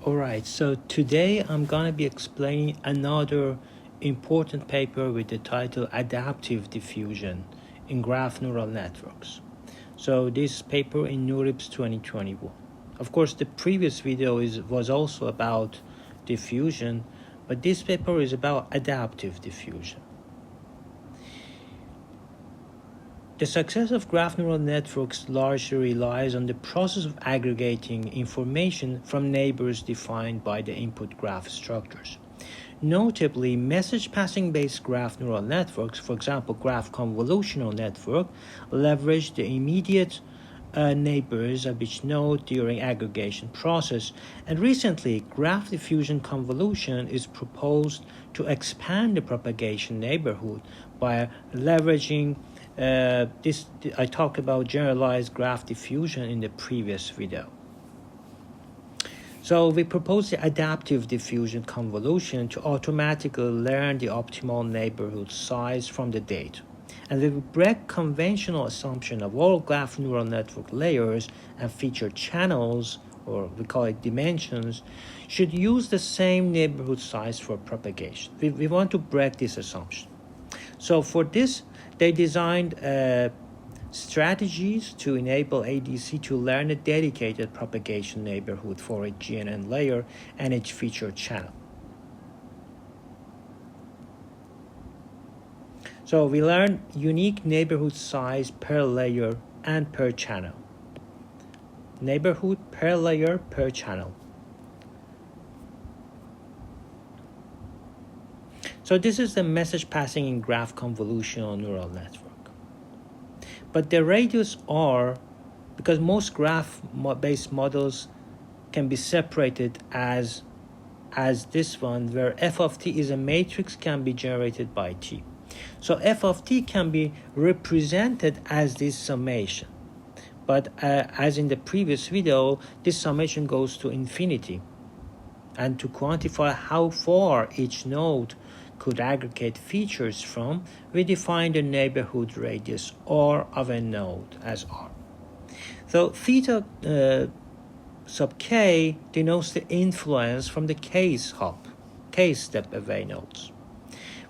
Alright, so today I'm going to be explaining another important paper with the title Adaptive Diffusion in Graph Neural Networks. So this paper in NeurIPS 2021. Of course, the previous video was also about diffusion, but this paper is about adaptive diffusion. The success of graph neural networks largely relies on the process of aggregating information from neighbors defined by the input graph structures. Notably, message passing based graph neural networks, for example, graph convolutional network, leverage the immediate neighbors of each node during aggregation process. And recently, graph diffusion convolution is proposed to expand the propagation neighborhood by leveraging I talked about generalized graph diffusion in the previous video. So we propose the adaptive diffusion convolution to automatically learn the optimal neighborhood size from the data. And we break conventional assumption of all graph neural network layers and feature channels, or we call it dimensions, should use the same neighborhood size for propagation. We want to break this assumption. So for this, they designed strategies to enable ADC to learn a dedicated propagation neighborhood for each GNN layer and each feature channel. So we learn unique neighborhood size per layer and per channel. Neighborhood per layer per channel. So this is the message passing in graph convolutional neural network. But the radius R, because most graph-based models can be separated as this one, where f of t is a matrix can be generated by t. So f of t can be represented as this summation. But as in the previous video, this summation goes to infinity. And to quantify how far each node could aggregate features from, we define the neighborhood radius R of a node as R. So theta sub k denotes the influence from the case step away nodes.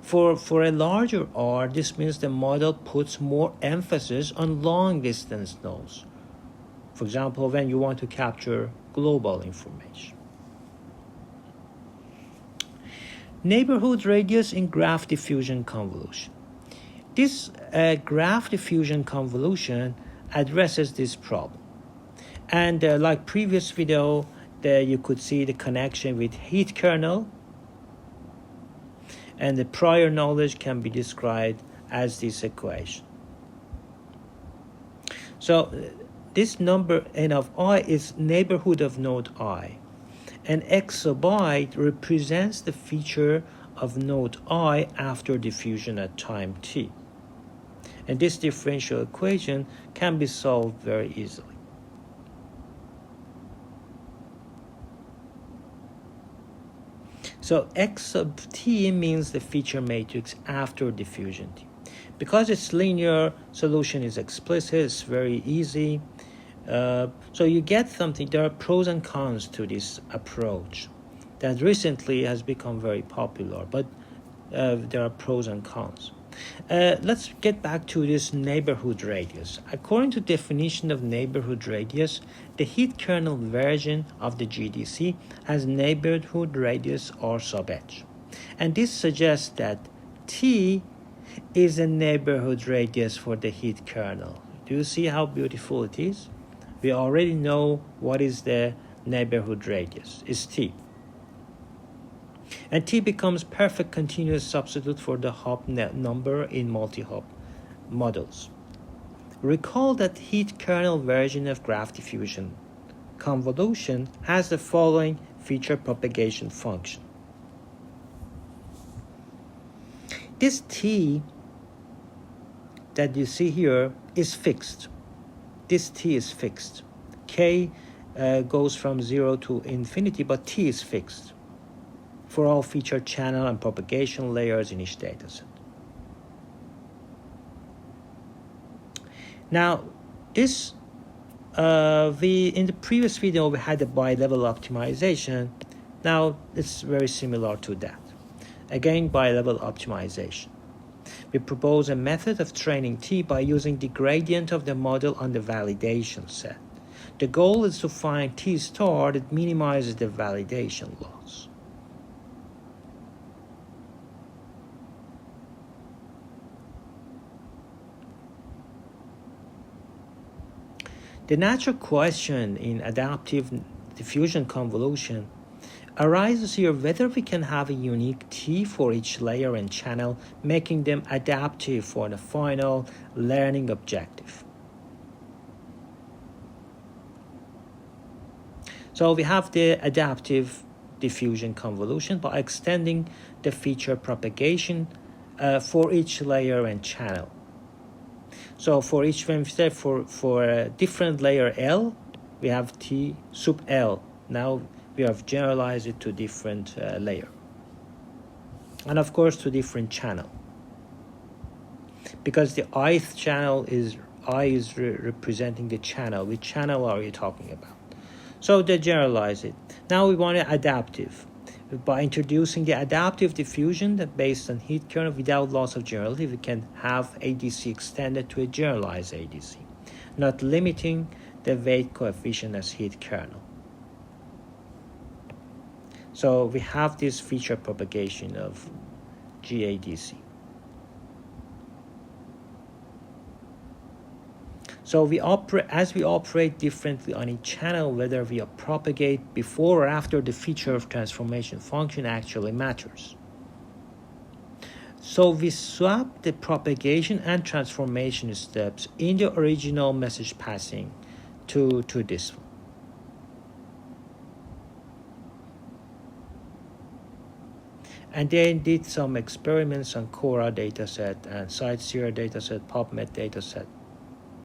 For a larger R, this means the model puts more emphasis on long distance nodes. For example, when you want to capture global information. Neighborhood radius in graph diffusion convolution. This graph diffusion convolution addresses this problem. And like previous video, there you could see the connection with heat kernel. And the prior knowledge can be described as this equation. So this number n of I is neighborhood of node I. And x sub I represents the feature of node I after diffusion at time t. And this differential equation can be solved very easily. So x sub t means the feature matrix after diffusion t. Because it's linear, solution is explicit, it's very easy. So you get something. There are pros and cons to this approach that recently has become very popular, but there are pros and cons. Let's get back to this neighborhood radius. According to definition of neighborhood radius, the heat kernel version of the GDC has neighborhood radius R sub h. And this suggests that T is a neighborhood radius for the heat kernel. Do you see how beautiful it is? We already know what is the neighborhood radius. It's T. And T becomes perfect continuous substitute for the hop number in multi-hop models. Recall that heat kernel version of graph diffusion convolution has the following feature propagation function. This T that you see here is fixed. This T is fixed. K goes from 0 to infinity, but T is fixed for all feature channel and propagation layers in each dataset. Now, this in the previous video we had a bi-level optimization, Now it's very similar to that. Again, bi-level optimization. We propose a method of training T by using the gradient of the model on the validation set. The goal is to find T star that minimizes the validation loss. The natural question in adaptive diffusion convolution arises here whether we can have a unique T for each layer and channel, making them adaptive for the final learning objective. So we have the adaptive diffusion convolution by extending the feature propagation for each layer and channel. So for each one, for a different layer L, we have T sub L. Now we have generalized it to different layer. And of course to different channel. Because the ith channel is, I is representing the channel. Which channel are you talking about? So they generalize it. Now we want it adaptive. By introducing the adaptive diffusion that based on heat kernel without loss of generality, we can have ADC extended to a generalized ADC, not limiting the weight coefficient as heat kernel. So we have this feature propagation of GADC. So as we operate differently on each channel, whether we propagate before or after the feature of transformation function actually matters. So we swap the propagation and transformation steps in the original message passing to this one. And they did some experiments on Cora dataset and CiteSeer dataset, PubMed dataset.